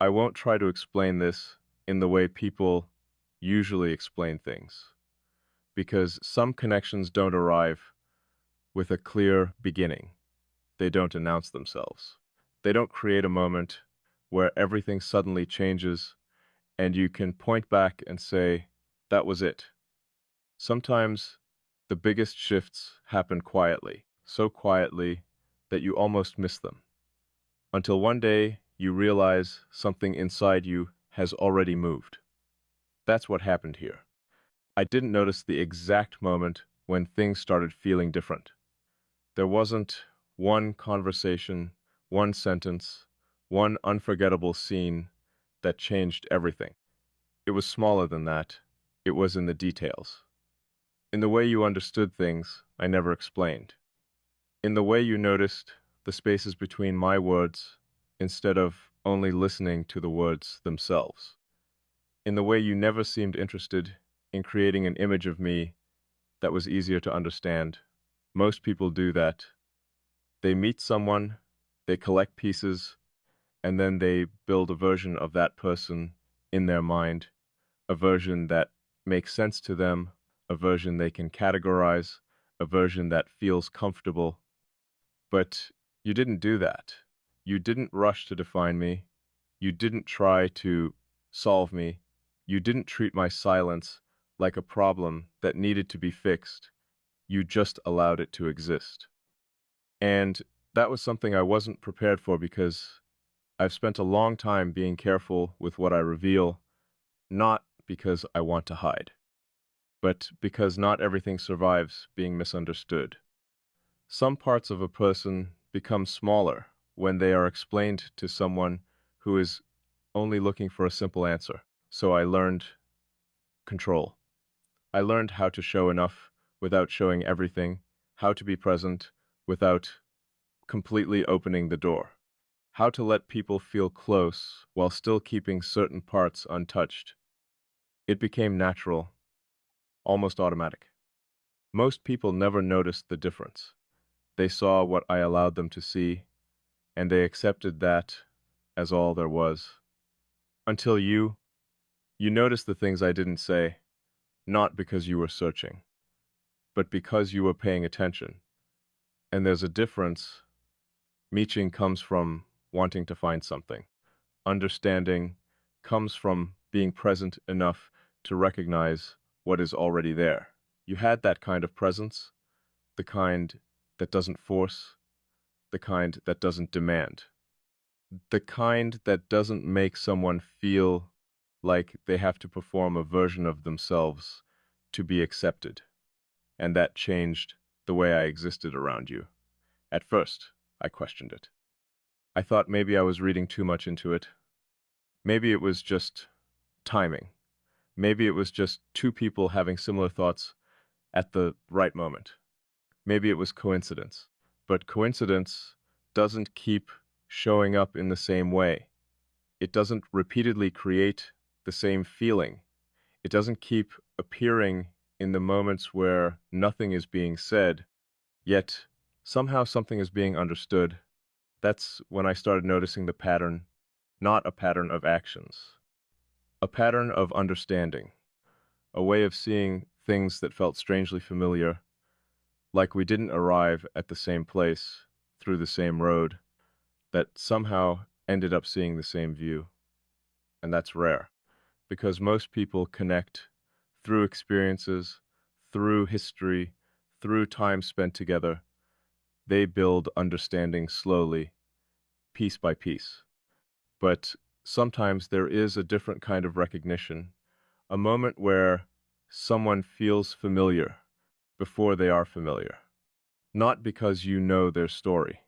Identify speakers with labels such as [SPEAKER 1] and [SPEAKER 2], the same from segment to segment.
[SPEAKER 1] I won't try to explain this in the way people usually explain things, because some connections don't arrive with a clear beginning. They don't announce themselves. They don't create a moment where everything suddenly changes and you can point back and say, that was it. Sometimes the biggest shifts happen quietly, so quietly that you almost miss them, until one day you realize something inside you has already moved. That's what happened here. I didn't notice the exact moment when things started feeling different. There wasn't one conversation, one sentence, one unforgettable scene that changed everything. It was smaller than that. It was in the details. In the way you understood things I never explained. In the way you noticed the spaces between my words instead of only listening to the words themselves. In the way you never seemed interested in creating an image of me that was easier to understand. Most people do that. They meet someone, they collect pieces, and then they build a version of that person in their mind, a version that makes sense to them, a version they can categorize, a version that feels comfortable. But you didn't do that. You didn't rush to define me. You didn't try to solve me. You didn't treat my silence like a problem that needed to be fixed. You just allowed it to exist. And that was something I wasn't prepared for because I've spent a long time being careful with what I reveal, not because I want to hide, but because not everything survives being misunderstood. Some parts of a person become smaller when they are explained to someone who is only looking for a simple answer. So I learned control. I learned how to show enough without showing everything, how to be present without completely opening the door, how to let people feel close while still keeping certain parts untouched. It became natural, almost automatic. Most people never noticed the difference. They saw what I allowed them to see, and they accepted that as all there was. Until you noticed the things I didn't say, not because you were searching, but because you were paying attention. And there's a difference. Meeching comes from wanting to find something. Understanding comes from being present enough to recognize what is already there. You had that kind of presence, the kind that doesn't force, the kind that doesn't demand, the kind that doesn't make someone feel like they have to perform a version of themselves to be accepted. And that changed the way I existed around you. At first, I questioned it. I thought maybe I was reading too much into it. Maybe it was just timing. Maybe it was just two people having similar thoughts at the right moment. Maybe it was coincidence. But coincidence doesn't keep showing up in the same way. It doesn't repeatedly create the same feeling. It doesn't keep appearing in the moments where nothing is being said, yet somehow something is being understood. That's when I started noticing the pattern, not a pattern of actions, a pattern of understanding, a way of seeing things that felt strangely familiar, like we didn't arrive at the same place, through the same road, that somehow ended up seeing the same view. And that's rare, because most people connect through experiences, through history, through time spent together. They build understanding slowly, piece by piece. But sometimes there is a different kind of recognition, a moment where someone feels familiar before they are familiar. Not because you know their story,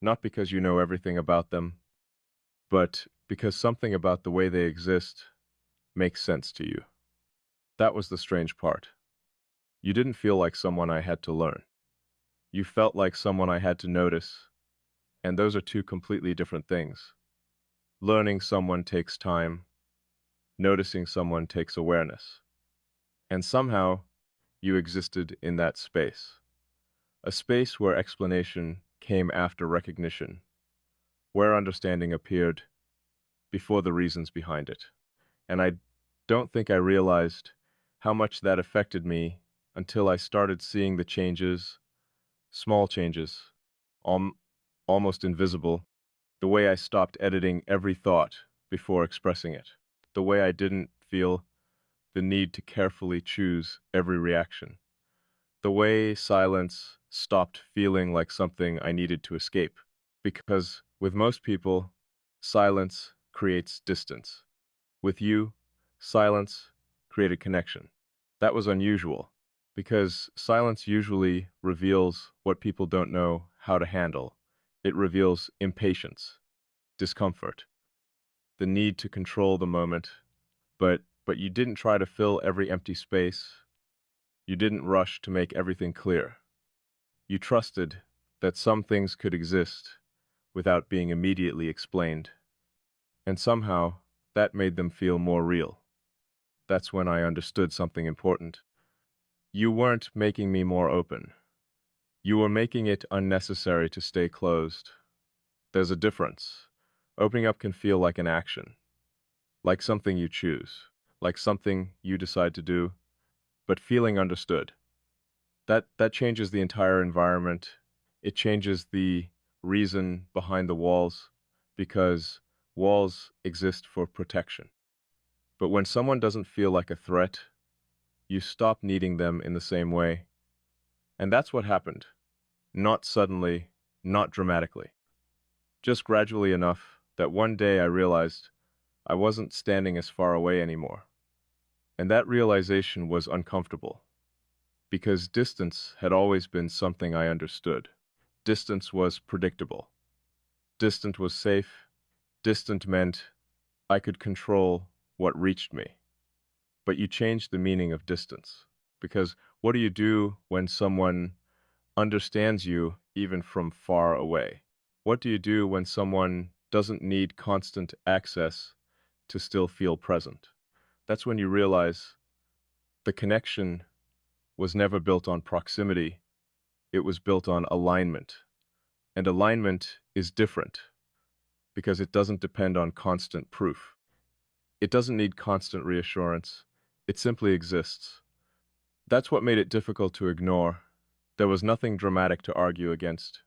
[SPEAKER 1] not because you know everything about them, but because something about the way they exist makes sense to you. That was the strange part. You didn't feel like someone I had to learn. You felt like someone I had to notice, and those are two completely different things. Learning someone takes time, noticing someone takes awareness. And somehow, you existed in that space. A space where explanation came after recognition, where understanding appeared before the reasons behind it. And I don't think I realized how much that affected me until I started seeing the changes, small changes, al almost invisible, the way I stopped editing every thought before expressing it, the way I didn't feel the need to carefully choose every reaction, the way silence stopped feeling like something I needed to escape. Because with most people, silence creates distance. With you, silence created connection. That was unusual, because silence usually reveals what people don't know how to handle. It reveals impatience, discomfort, the need to control the moment, but you didn't try to fill every empty space. You didn't rush to make everything clear. You trusted that some things could exist without being immediately explained, and somehow that made them feel more real. That's when I understood something important. You weren't making me more open. You were making it unnecessary to stay closed. There's a difference. Opening up can feel like an action, like something you choose, like something you decide to do, but feeling understood. That changes the entire environment. It changes the reason behind the walls, because walls exist for protection. But when someone doesn't feel like a threat, you stop needing them in the same way. And that's what happened. Not suddenly, not dramatically. Just gradually enough that one day I realized I wasn't standing as far away anymore. And that realization was uncomfortable, because distance had always been something I understood. Distance was predictable. Distant was safe. Distant meant I could control what reached me. But you changed the meaning of distance. Because what do you do when someone understands you even from far away? What do you do when someone doesn't need constant access to still feel present? That's when you realize the connection was never built on proximity. It was built on alignment. And alignment is different because it doesn't depend on constant proof. It doesn't need constant reassurance. It simply exists. That's what made it difficult to ignore. There was nothing dramatic to argue against,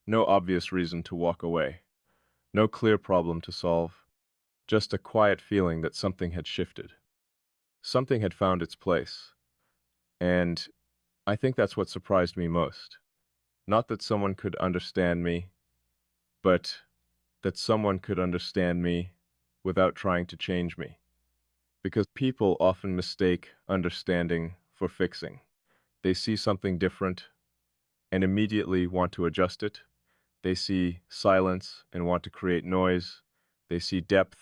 [SPEAKER 1] no obvious reason to walk away, no clear problem to solve, just a quiet feeling that something had shifted. Something had found its place. And I think that's what surprised me most. Not that someone could understand me, but that someone could understand me without trying to change me. Because people often mistake understanding for fixing. They see something different and immediately want to adjust it. They see silence and want to create noise. They see depth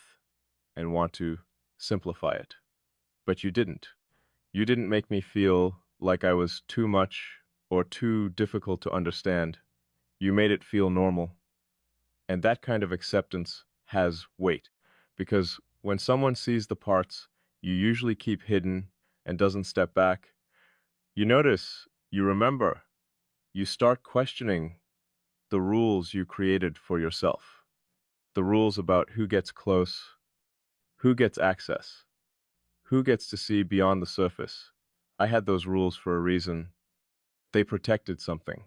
[SPEAKER 1] and want to simplify it. But you didn't. You didn't make me feel like I was too much or too difficult to understand. You made it feel normal. And that kind of acceptance has weight. Because when someone sees the parts you usually keep hidden and doesn't step back, you notice, you remember, you start questioning the rules you created for yourself. The rules about who gets close, who gets access, who gets to see beyond the surface. I had those rules for a reason. They protected something.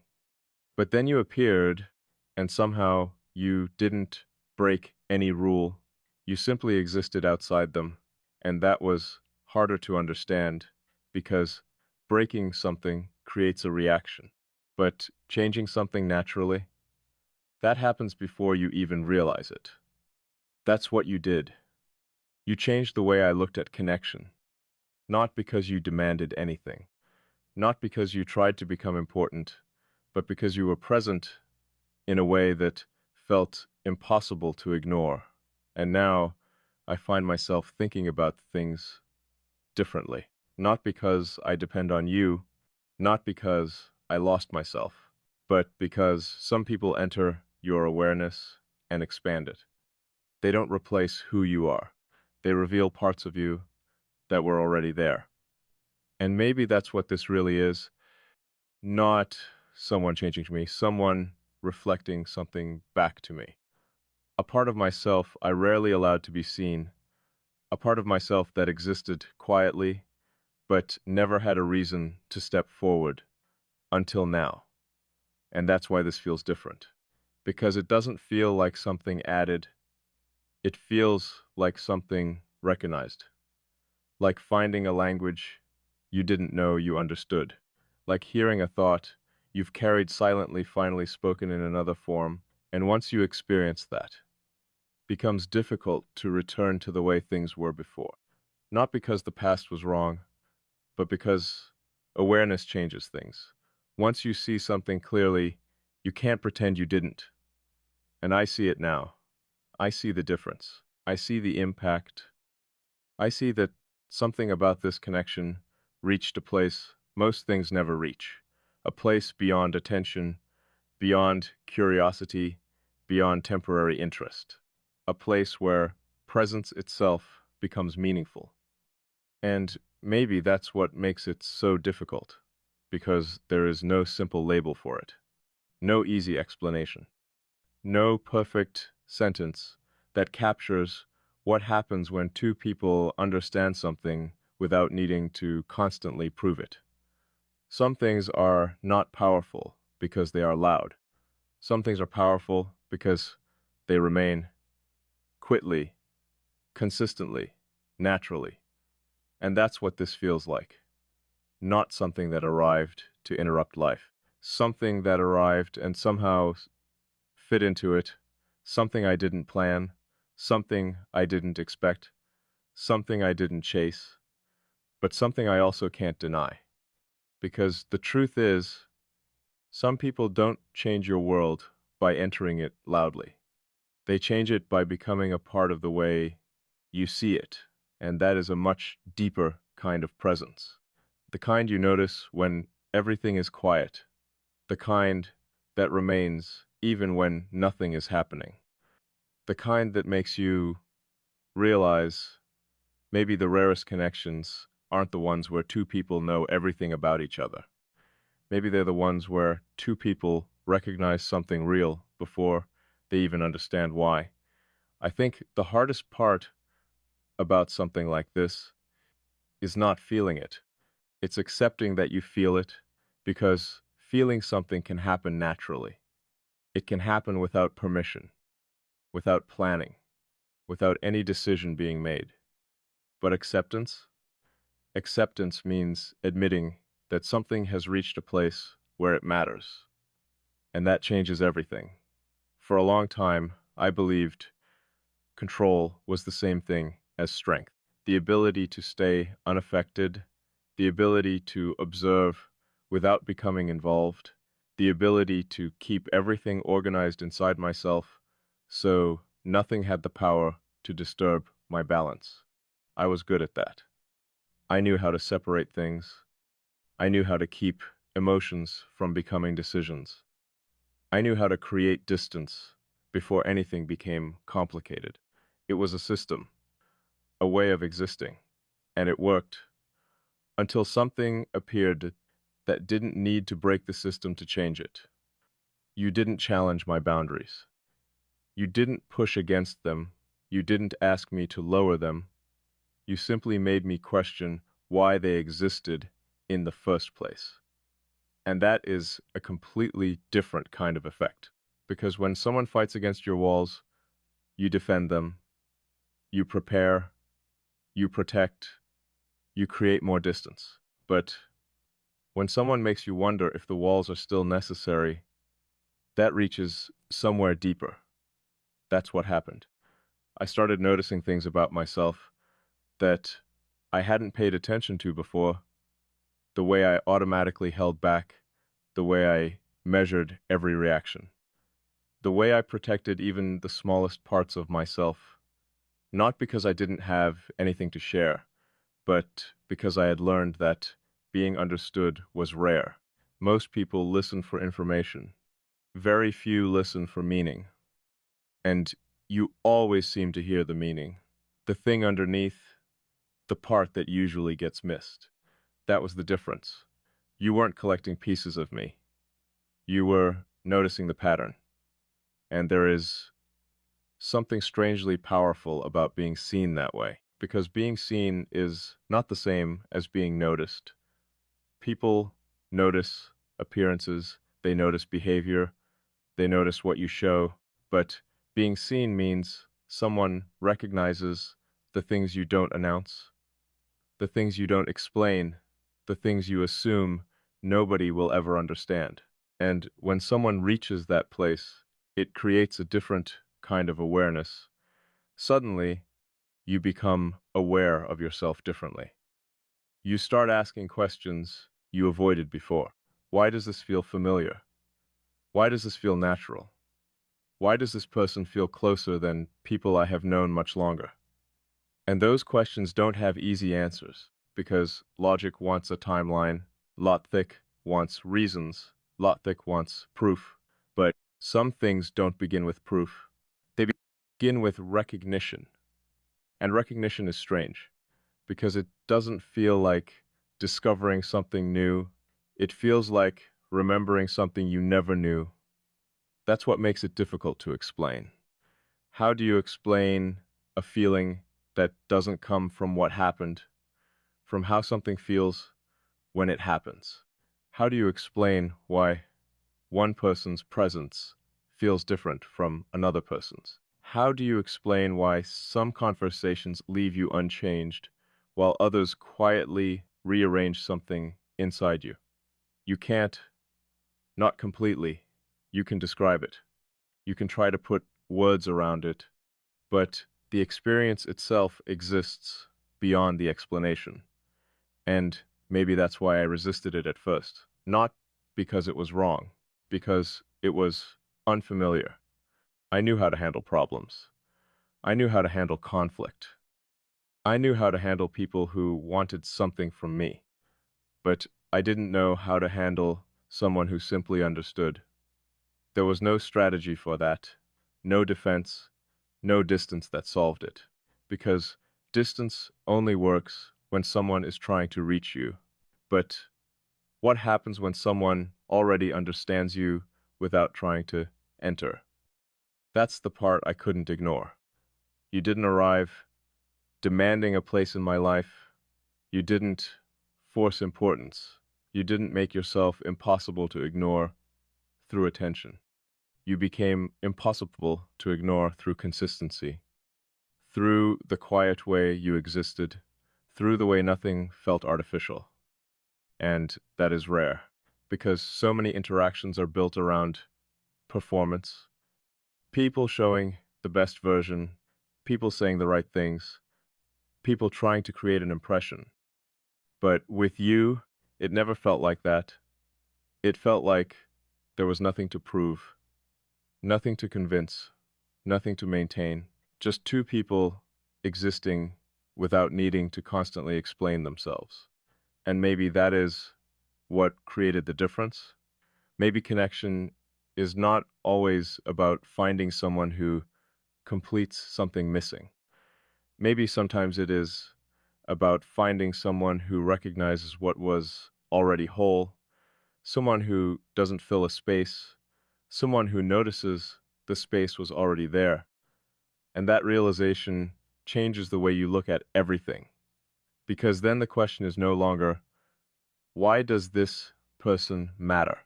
[SPEAKER 1] But then you appeared, and somehow you didn't break any rule. You simply existed outside them, and that was harder to understand, because breaking something creates a reaction. But changing something naturally, that happens before you even realize it. That's what you did. You changed the way I looked at connection, not because you demanded anything, not because you tried to become important, but because you were present in a way that felt impossible to ignore. And now I find myself thinking about things differently. Not because I depend on you, not because I lost myself, but because some people enter your awareness and expand it. They don't replace who you are. They reveal parts of you that were already there. And maybe that's what this really is. Not someone changing me, someone reflecting something back to me. A part of myself I rarely allowed to be seen, a part of myself that existed quietly, but never had a reason to step forward until now. And that's why this feels different. Because it doesn't feel like something added, it feels like something recognized. Like finding a language you didn't know you understood. Like hearing a thought you've carried silently finally spoken in another form. And once you experience that, becomes difficult to return to the way things were before. Not because the past was wrong, but because awareness changes things. Once you see something clearly, you can't pretend you didn't. And I see it now. I see the difference. I see the impact. I see that something about this connection reached a place most things never reach. A place beyond attention, beyond curiosity, beyond temporary interest. A place where presence itself becomes meaningful. And maybe that's what makes it so difficult, because there is no simple label for it, no easy explanation, no perfect sentence that captures what happens when two people understand something without needing to constantly prove it. Some things are not powerful because they are loud. Some things are powerful because they remain quietly, consistently, naturally. And that's what this feels like. Not something that arrived to interrupt life. Something that arrived and somehow fit into it. Something I didn't plan. Something I didn't expect. Something I didn't chase. But something I also can't deny. Because the truth is, some people don't change your world by entering it loudly. They change it by becoming a part of the way you see it. And that is a much deeper kind of presence. The kind you notice when everything is quiet. The kind that remains even when nothing is happening. The kind that makes you realize maybe the rarest connections aren't the ones where two people know everything about each other. Maybe they're the ones where two people recognize something real before they even understand why. I think the hardest part about something like this is not feeling it. It's accepting that you feel it, because feeling something can happen naturally. It can happen without permission, without planning, without any decision being made. But acceptance? Acceptance means admitting that something has reached a place where it matters. And that changes everything. For a long time, I believed control was the same thing as strength. The ability to stay unaffected, the ability to observe without becoming involved, the ability to keep everything organized inside myself so nothing had the power to disturb my balance. I was good at that. I knew how to separate things. I knew how to keep emotions from becoming decisions. I knew how to create distance before anything became complicated. It was a system, a way of existing, and it worked until something appeared that didn't need to break the system to change it. You didn't challenge my boundaries. You didn't push against them. You didn't ask me to lower them. You simply made me question why they existed in the first place. And that is a completely different kind of effect. Because when someone fights against your walls, you defend them, you prepare, you protect, you create more distance. But when someone makes you wonder if the walls are still necessary, that reaches somewhere deeper. That's what happened. I started noticing things about myself that I hadn't paid attention to before. The way I automatically held back, the way I measured every reaction, the way I protected even the smallest parts of myself, not because I didn't have anything to share, but because I had learned that being understood was rare. Most people listen for information. Very few listen for meaning. And you always seem to hear the meaning. The thing underneath, the part that usually gets missed. That was the difference. You weren't collecting pieces of me. You were noticing the pattern. And there is something strangely powerful about being seen that way, because being seen is not the same as being noticed. People notice appearances, they notice behavior, they notice what you show, but being seen means someone recognizes the things you don't announce, the things you don't explain, the things you assume nobody will ever understand. And when someone reaches that place, it creates a different kind of awareness. Suddenly, you become aware of yourself differently. You start asking questions you avoided before. Why does this feel familiar? Why does this feel natural? Why does this person feel closer than people I have known much longer? And those questions don't have easy answers, because logic wants a timeline, logic wants reasons, logic wants proof. But some things don't begin with proof. They begin with recognition. And recognition is strange, because it doesn't feel like discovering something new. It feels like remembering something you never knew. That's what makes it difficult to explain. How do you explain a feeling that doesn't come from what happened, from how something feels when it happens? How do you explain why one person's presence feels different from another person's? How do you explain why some conversations leave you unchanged while others quietly rearrange something inside you? You can't, not completely. You can describe it. You can try to put words around it, but the experience itself exists beyond the explanation. And maybe that's why I resisted it at first. Not because it was wrong, because it was unfamiliar. I knew how to handle problems. I knew how to handle conflict. I knew how to handle people who wanted something from me. But I didn't know how to handle someone who simply understood. There was no strategy for that, no defense, no distance that solved it. Because distance only works when someone is trying to reach you. But what happens when someone already understands you without trying to enter? That's the part I couldn't ignore. You didn't arrive demanding a place in my life. You didn't force importance. You didn't make yourself impossible to ignore through attention. You became impossible to ignore through consistency, through the quiet way you existed, through the way nothing felt artificial. And that is rare, because so many interactions are built around performance, people showing the best version, people saying the right things, people trying to create an impression. But with you, it never felt like that. It felt like there was nothing to prove, nothing to convince, nothing to maintain, just two people existing without needing to constantly explain themselves. And maybe that is what created the difference. Maybe connection is not always about finding someone who completes something missing. Maybe sometimes it is about finding someone who recognizes what was already whole, someone who doesn't fill a space, someone who notices the space was already there. And that realization changes the way you look at everything. Because then the question is no longer, why does this person matter?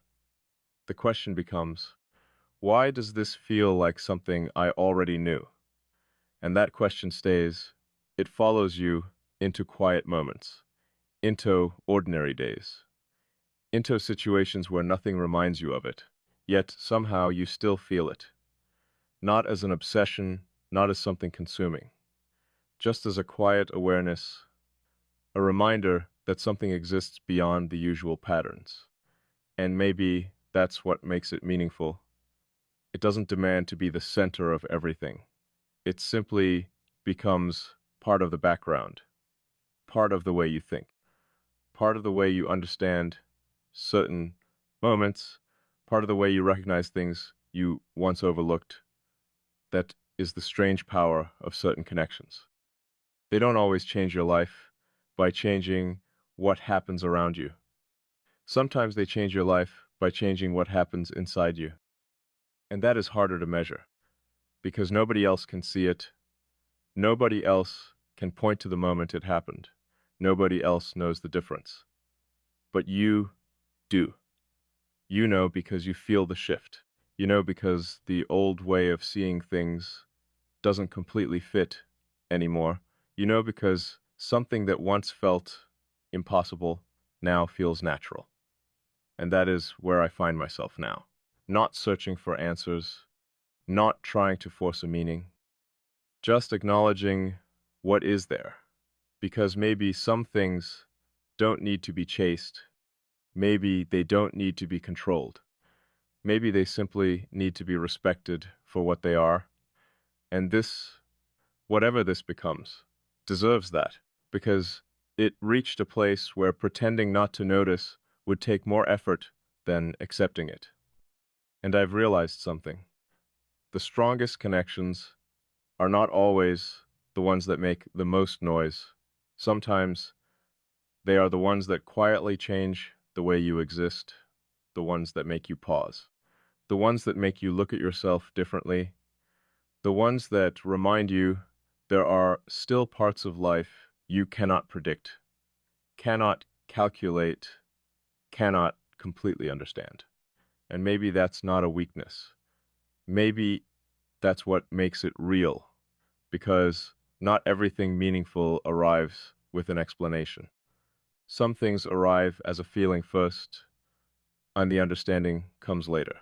[SPEAKER 1] The question becomes, why does this feel like something I already knew? And that question stays. It follows you into quiet moments, into ordinary days, into situations where nothing reminds you of it, yet somehow you still feel it. Not as an obsession, not as something consuming, just as a quiet awareness, a reminder that something exists beyond the usual patterns. And maybe that's what makes it meaningful. It doesn't demand to be the center of everything. It simply becomes part of the background, part of the way you think, part of the way you understand certain moments, part of the way you recognize things you once overlooked. That is the strange power of certain connections. They don't always change your life by changing what happens around you. Sometimes they change your life by changing what happens inside you. And that is harder to measure, because nobody else can see it. Nobody else can point to the moment it happened. Nobody else knows the difference. But you do. You know because you feel the shift. You know because the old way of seeing things doesn't completely fit anymore. You know because something that once felt impossible now feels natural. And that is where I find myself now. Not searching for answers, not trying to force a meaning, just acknowledging what is there. Because maybe some things don't need to be chased. Maybe they don't need to be controlled. Maybe they simply need to be respected for what they are. And this, whatever this becomes, deserves that, because it reached a place where pretending not to notice would take more effort than accepting it. And I've realized something. The strongest connections are not always the ones that make the most noise. Sometimes they are the ones that quietly change the way you exist, the ones that make you pause, the ones that make you look at yourself differently, the ones that remind you there are still parts of life you cannot predict, cannot calculate, cannot completely understand. And maybe that's not a weakness. Maybe that's what makes it real, because not everything meaningful arrives with an explanation. Some things arrive as a feeling first, and the understanding comes later.